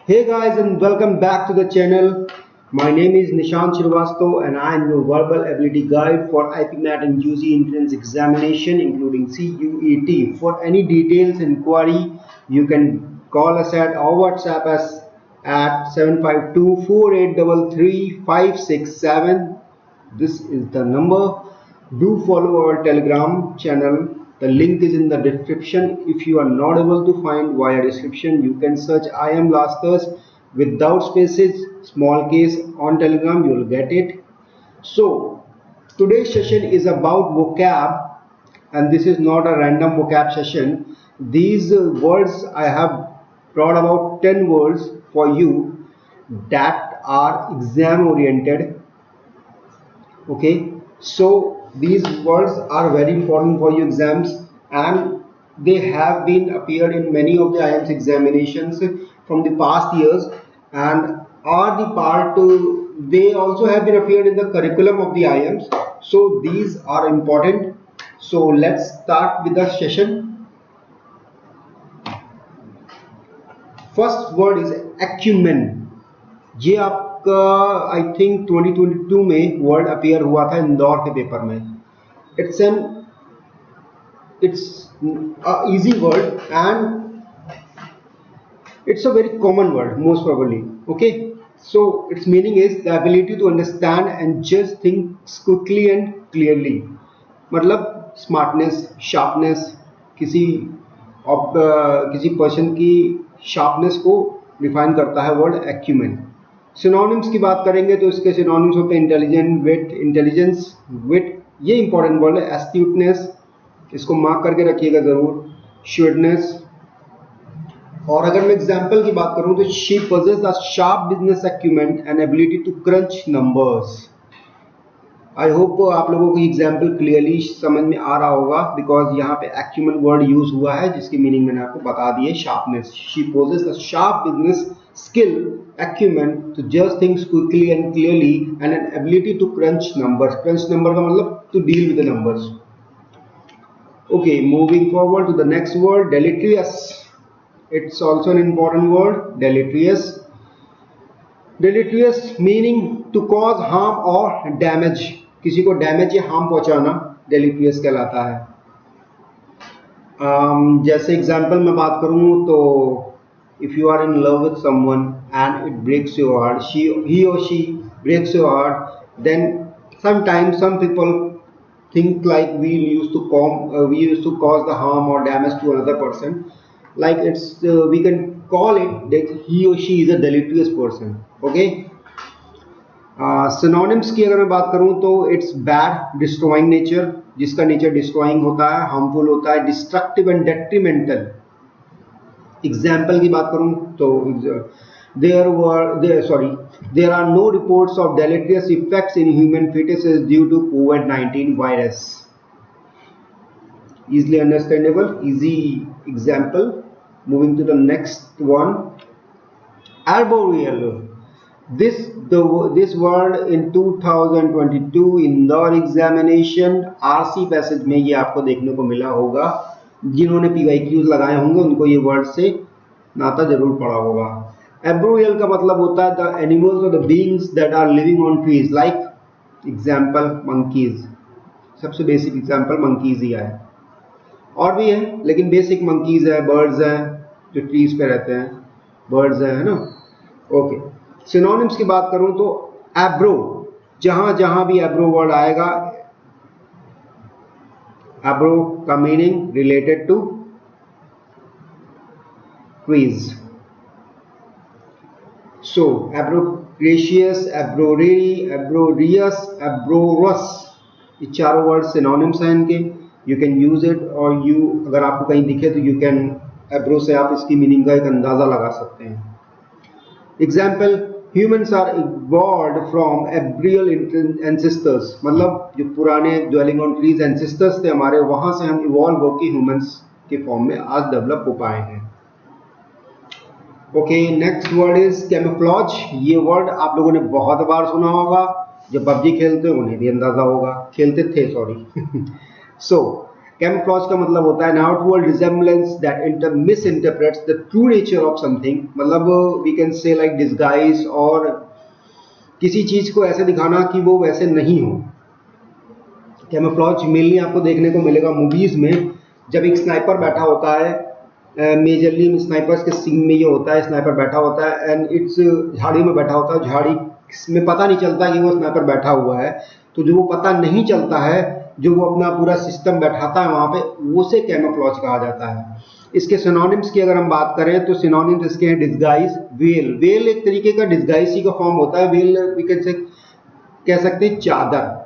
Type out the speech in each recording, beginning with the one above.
Hey guys, and welcome back to the channel. My name is Nishant Srivastava and I am your verbal ability guide for IPMAT and UG entrance examination including CUET. For any details inquiry, you can call us at or WhatsApp us at 752-4833-567. This is the number. Do follow our Telegram channel. The link is in the description. If you are not able to find via description, you can search I am Lasters without spaces, small case on Telegram. You will get it. So today's session is about vocab, and this is not a random vocab session. These words I have brought about 10 words for you that are exam oriented. Okay, so these words are very important for your exams, and they have been appeared in many of the IELTS examinations from the past years, and are the part they also have been appeared in the curriculum of the IELTS. So these are important. So let's start with the session. First word is acumen. ये आपका I think 2022 में word appear हुआ था इंदौर के paper में. It's easy word and it's a very common word most probably. Okay, so its meaning is the ability to understand and judge things quickly and clearly. मतलब smartness, sharpness, किसी किसी person की sharpness को define करता है word acumen. Synonyms की बात करेंगे तो इसके सिनोनिम्स होते हैं इंटेलिजेंट, विट, इंटेलिजेंस, विट. ये इंपॉर्टेंट वर्ड है. एस्ट्यूटनेस, इसको मार्क करके रखिएगा जरूर. श्यूडनेस. और अगर मैं एग्जांपल की बात करूं तो she possesses a sharp business acumen and ability to crunch numbers. I hope आप लोगों को एग्जाम्पल क्लियरली समझ में आ रहा होगा, बिकॉज यहाँ पे एक्यूमेन वर्ड यूज हुआ है जिसकी मीनिंग मैंने आपको बता दी है, sharpness. She possesses a sharp business skill, acumen to judge things quickly and clearly and an ability to crunch numbers. Crunch number का मतलब to deal with the numbers. Okay, moving forward to the next word, deleterious. It's also an important word, deleterious. Deleterious meaning to cause harm or damage. किसी को damage या harm पहुंचाना deleterious कहलाता है. जैसे example मैं बात करूं तो if you are in love with someone and it breaks your heart, he or she breaks your heart, then sometimes some people think like we used to cause the harm or damage to another person. Like it's we can call it that he or she is a deleterious person. Okay. Synonyms की अगर मैं बात करूं तो it's bad, destroying nature, जिसका nature destroying होता है, harmful होता है, डिस्ट्रक्टिव एंड डेट्रीमेंटल. एग्जाम्पल की बात करूं तो there are no reports of deleterious effects in human fetuses due to COVID-19 virus. Easily understandable, easy example. Moving to the next one, arboreal. This word in 2022 Indore examination RC passage में ये आपको देखने को मिला होगा. जिन्होंने PYQs लगाए होंगे उनको ये वर्ड से नाता जरूर पड़ा होगा. एब्रोरियल का मतलब होता है द एनिमल्स और the beings that are living on trees, like example monkeys. सबसे बेसिक एग्जाम्पल मंकीज ही है, और भी है लेकिन बेसिक मंकीज है. बर्ड्स हैं जो ट्रीज पे रहते हैं, बर्ड्स है ना. ओके, सिनोनिम्स की बात करूं तो एब्रो, जहां जहां भी एब्रो वर्ड आएगा, एब्रो का मीनिंग रिलेटेड टू ट्रीज. सो एब्रोक्रेशियस, एब्रोरेरी, एब्रोरियस, एब्रोरस, ये चारों वर्ड सिनोनिम्स हैं इनके. यू कैन यूज इट, और यू अगर आपको कहीं दिखे तो यू कैन एब्रो से आप इसकी मीनिंग का एक अंदाजा लगा सकते हैं. Example, humans are evolved from arboreal ancestors, मतलब जो पुराने ड्वेलिंग ऑन ट्रीज एंसेस्टर्स थे हमारे, वहां से हम इवॉल्व होकर ह्यूमन्स के फॉर्म में आज डेवलप हो पाए हैं. Okay, next word is camouflage. ये वर्ड आप लोगों ने बहुत बार सुना होगा. जो पबजी खेलते हैं उन्हें भी अंदाजा होगा, खेलते थे सॉरी. सो कैमोफ्लॉज का मतलब होता है an outward resemblance that misinterprets the true nature of something, मतलब we can say like disguise, और किसी चीज को ऐसे दिखाना कि वो वैसे नहीं हो। कैमोफ्लॉज मेनली आपको देखने को मिलेगा मूवीज में, जब एक स्नाइपर बैठा होता है, मेजरली स्नाइपर्स के सीन में ये होता है, स्नाइपर बैठा होता है एंड इट्स झाड़ी में बैठा होता है, झाड़ी में पता नहीं चलता कि वो स्नाइपर बैठा हुआ है, तो जो वो पता नहीं चलता है, जो वो अपना पूरा सिस्टम बैठाता है वहां पे, उसे कैमोफ्लॉज कहा जाता है। इसके सिनोनिम्स की अगर हम बात करें तो सिनोनिम्स इसके हैं डिस्गाइज, वेल, वेल एक तरीके का डिस्गाइज ही का फॉर्म होता है, वेल वी कैन से कह सकते हैं चादर।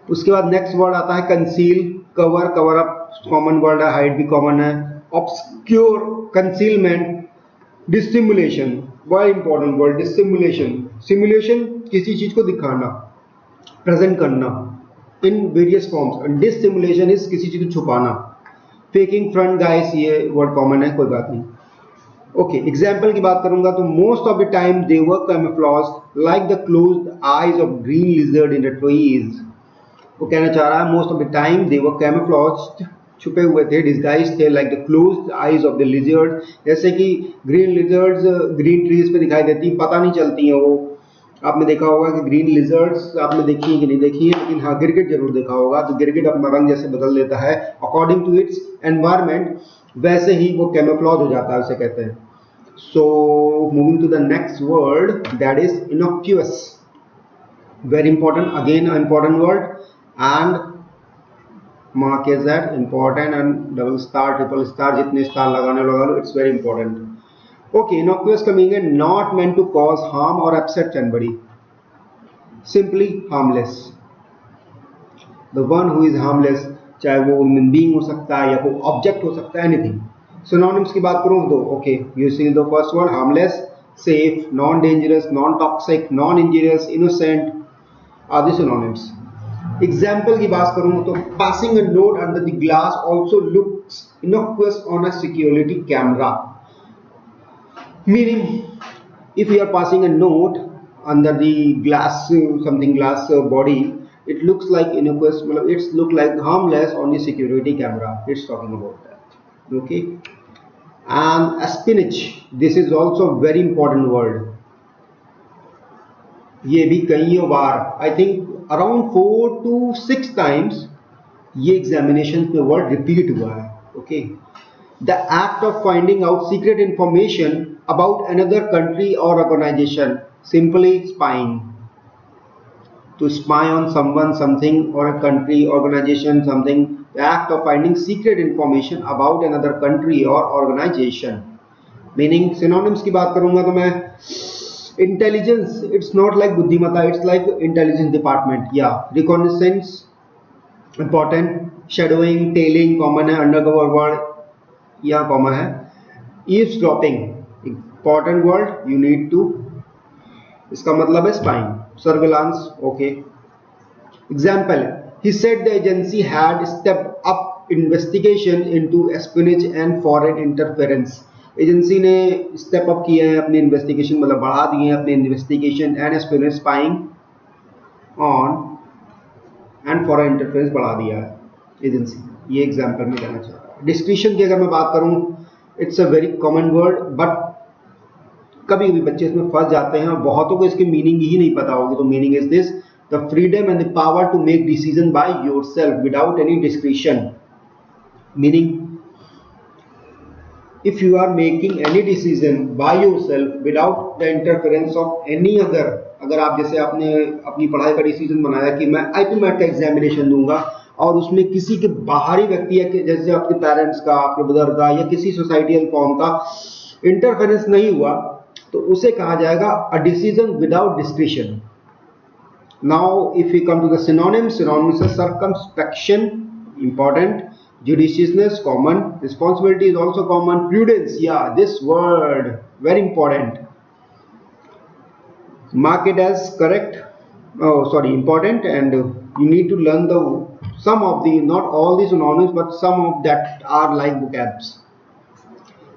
उसके बाद नेक्स्ट वर्ड आता है conceal, cover, cover up common word है, हाइड भी कॉमन है, ऑब्सक्योर, कंसीलमेंट, डिसिमुलेशन, बड़ा इंपॉर्टेंट वर्ड डिसिमुलेशन, सिमुलेशन किसी चीज को दिखाना, प्रेजेंट करना इन वेरियस फॉर्म्स, डिसिमुलेशन इज किसी चीज को छुपाना, फेकिंग फ्रंट गाइस, ये वर्ड कॉमन है, कोई बात नहीं। ओके, एग्जाम्पल की बात करूंगा तो most of the time they were camouflaged like the closed eyes of green lizard in the trees. वो कहना चाह रहा है most of the time they were camouflaged, छुपे हुए थे, डिस्गाइज थे, like the closed eyes of the lizard, जैसे कि ग्रीन लिजर्ड्स ग्रीन ट्रीज पे दिखाई देती, पता नहीं चलती हैं वो। आपने देखा होगा कि ग्रीन लिजर्ड्स आपने देखी है कि नहीं देखी है, लेकिन हाँ गिरगिट जरूर देखा होगा, तो गिरगिट अपना रंग जैसे बदल देता है अकॉर्डिंग टू इट्स एनवायरमेंट, वैसे ही वो कैमोफ्लॉज हो जाता है, उसे कहते हैं। So moving to the next word that is innocuous, very important, again important word, and mark is that important and double star triple star जितने स्टार लगाने लगा लो, it's very important. Okay, innocuous का meaning है not meant to cause harm or upset anybody, simply harmless, the one who is harmless, चाहे वो human being हो सकता है या कोई object हो सकता है, anything। Synonyms की बात करूँ तो okay, you see the first word harmless, safe, non-dangerous, non-toxic, non-injurious, innocent are the synonyms। Example की बात करूँ तो passing a note under the glass also looks innocuous on a security camera, meaning if you are passing a note under the glass, something glass body, it looks like innocuous, it's look like harmless on the security camera, it's talking about that, okay। And espionage, this is also very important word, ये भी कई बार I think around 4 to 6 times ये examination पे word repeat हुआ है, okay। The act of finding out secret information about another country or organization, simply spying, to spy on someone, something, or a country, organization, something, the act of finding secret information about another country or organization। Meaning synonyms की बात करूंगा तो मैं intelligence, it's not like बुद्धिमत्ता, it's like intelligence department, yeah। Reconnaissance important, shadowing, tailing common है, undercover word यहाँ common है, eavesdropping important word, you need to, इसका मतलब है spying, surveillance, okay। Example, he said the agency had stepped up investigation into espionage and foreign interference। Agency ने step up किए हैं अपनी इन्वेस्टिगेशन, मतलब बढ़ा दिए हैं अपने investigation and espionage, spying on and foreign interference बढ़ा दिया है एजेंसी, ये एग्जाम्पल में कहना चाह रहा हूँ। डिस्क्रिप्शन की अगर मैं बात करूँ, it's a very common word, but कभी कभी बच्चे इसमें फंस जाते हैं और बहुतों को इसकी मीनिंग ही नहीं पता होगी। तो meaning is this, the freedom and the power to make decision by yourself without any description. Meaning, if you are making any decision by yourself without the interference of any other, अगर आप जैसे आपने अपनी पढ़ाई का decision बनाया कि मैं आईपी मैट का एग्जामिनेशन दूंगा और उसमें किसी के बाहरी व्यक्ति या जैसे आपके पेरेंट्स का, आपके ब्रदर का या किसी सोसाइटियल फॉर्म का इंटरफेरेंस नहीं हुआ, तो उसे कहा जाएगा a decision without description. Now if you come to the synonyms, synonyms है circumspection, important, judiciousness common, responsibility is also common, prudence, yeah, this word very important, mark it as correct, important, and you need to learn the some of the, not all the synonyms, but some of that are like vocabs.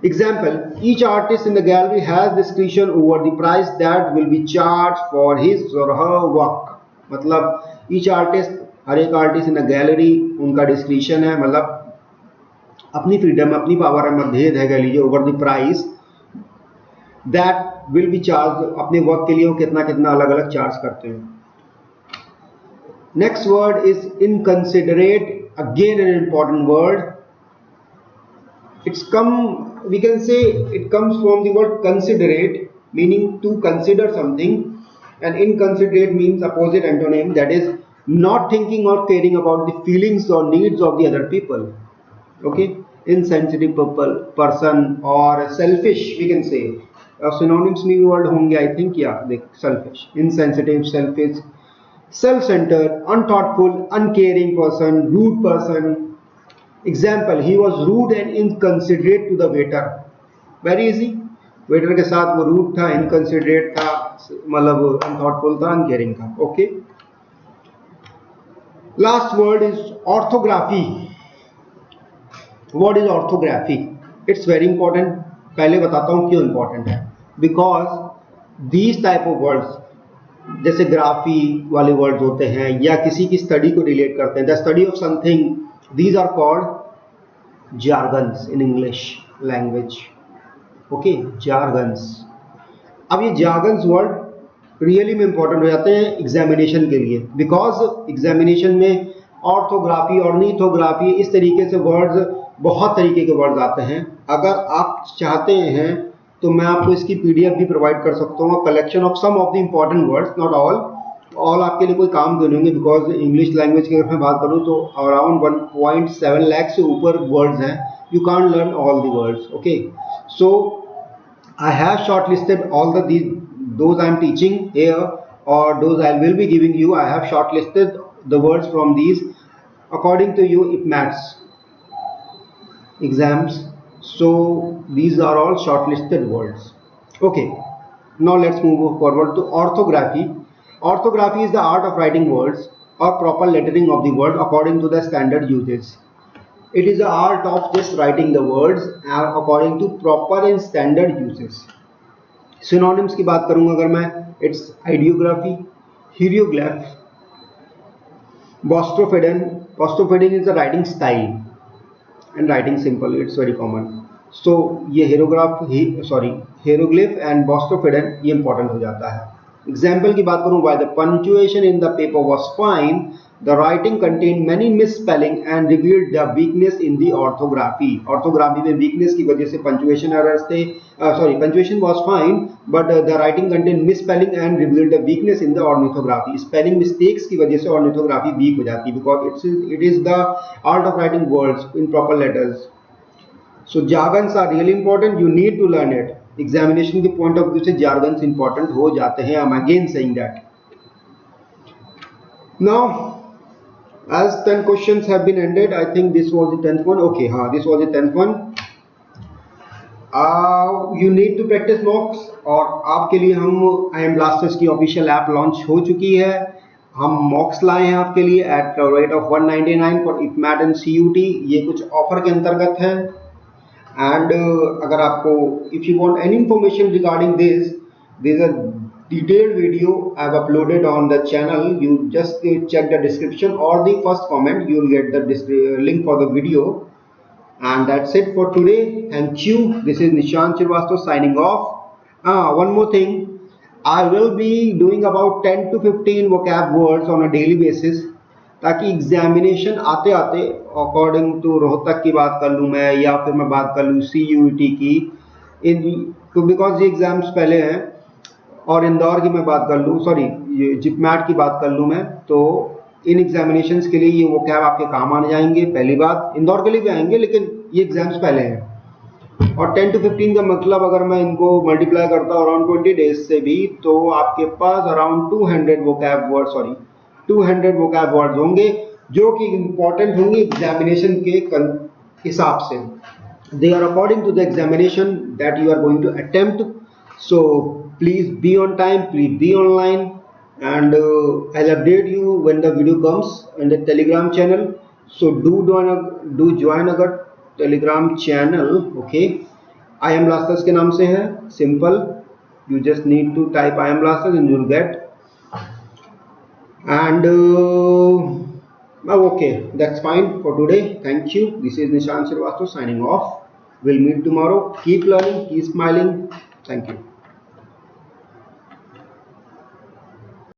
Example, each artist in the gallery has discretion over the price that will be charged for his or her work। मतलब each artist, हर एक artist in a gallery, उनका description है, मतलब अपनी freedom, अपनी power है, मतभेद है, कह लीजिए, over the price that will be charge, अपने वर्क के लिए वो कितना कितना अलग अलग चार्ज करते हैं. Next word is inconsiderate, again an important word. It's come, we can say it comes from the word considerate, meaning to consider something, and inconsiderate means opposite antonym, that is not thinking or caring about the feelings or needs of the other people. Okay, insensitive person or selfish, we can say. Synonyms में word होंगे I think, yeah, selfish, insensitive, selfish, self-centered, unthoughtful, uncaring person, rude person. Example, he was rude and inconsiderate to the waiter. Very easy. Waiter के साथ वो rude था, inconsiderate था, मतलब unthoughtful था, uncaring था. Okay. Last word is orthography. What is orthography? It's very important. पहले बताता हूँ क्यों इंपॉर्टेंट है. Because these type of words, जैसे ग्राफी वाले वर्ड्स होते हैं या किसी की स्टडी को रिलेट करते हैं, the study of something, these are called jargons in English language. Okay, jargons. अब ये jargons वर्ड रियली में इंपॉर्टेंट हो जाते हैं एग्जामिनेशन के लिए, बिकॉज एग्जामिनेशन में ऑर्थोग्राफी, ऑर्निथोग्राफी, इस तरीके से वर्ड्स, बहुत तरीके के वर्ड्स आते हैं. अगर आप चाहते हैं तो मैं आपको इसकी पीडीएफ भी प्रोवाइड कर सकता हूँ, collection of some of the important words, not all आपके लिए कोई काम के नहीं होंगे, बिकॉज इंग्लिश लैंग्वेज की अगर मैं बात करूँ तो अराउंड 1.7 लाख से ऊपर वर्ड्स हैं. You can't learn all the words. Okay, so I have shortlisted all those I am teaching here, और those I will be giving you. I have shortlisted the words from these according to you IPMATs exams. So these are all shortlisted words. Okay, now let's move forward to orthography. Orthography is the art of writing words or proper lettering of the word according to the standard usage. It is the art of just writing the words according to proper and standard uses. Synonyms की बात करूंगा अगर मैं, it's ideography, hieroglyph, boustrophedon. Boustrophedon is a writing style and writing symbol, it's very common. So ये hieroglyph and boustrophedon ये important हो जाता है. एग्जाम्पल की बात करूं, while the punctuation in the paper was fine, the writing contained many misspelling and revealed the weakness in the orthography. Orthography में weakness की वजह से पंचुएशन एरर्स थे. Punctuation was fine, but the writing contained misspelling and revealed the weakness in the ornithography. Spelling mistakes की वजह से ऑर्निथोग्राफी week हो जाती है, because it is the art of writing words in proper letters. So jargons are really important. You need to learn it. Examination के point of view से jargons important हो जाते हैं. I am again saying that. Now as 10 questions have been ended, I think this was the 10th one. Okay, this was the 10th one. You need to practice mocks, और आपके लिए हम IIM Blasters की official app launch हो चुकी है. हम मॉक्स लाए हैं आपके लिए at rate of 199 for IPMAT and CUT. ये कुछ ऑफर के अंतर्गत है. And अगर आपको, if you want any information regarding this, there is a detailed video I have uploaded on the channel. You just check the description or the first comment, you will get the link for the video. And that's it for today. Thank you. This is Nishant Srivastava signing off. One more thing, I will be doing about 10 to 15 vocab words on a daily basis, ताकि examination आते आते according to Rohtak की बात कर लूँ मैं, या फिर मैं बात कर लूँ CUET की, तो बिकॉज ये एग्ज़ाम्स पहले हैं, और इंदौर की मैं बात कर लूँ, सॉरी ये JIPMAT की बात कर लूँ मैं, तो इन एग्जामिनेशंस के लिए ये वोकैब आपके काम आने जाएंगे. पहली बात, इंदौर के लिए भी आएंगे, लेकिन ये एग्जाम्स पहले हैं. और 10 to 15 का मतलब अगर मैं इनको मल्टीप्लाई करता हूँ अराउंड 20 डेज से भी, तो आपके पास अराउंड 200 वोकैब वर्ड्स होंगे, जो कि इंपॉर्टेंट होंगे एग्जामिनेशन के हिसाब से. They are according to the examination that you are going to attempt. So please be on time, please be online, and I'll update you when the video comes in the Telegram channel. So do join our Telegram channel. Okay, IIM Blasters के नाम से है, simple. You just need to type IIM Blasters and you'll get. And Okay, that's fine for today. Thank you. This is Nishan Srivastava signing off. We'll meet tomorrow. Keep learning, keep smiling. Thank you.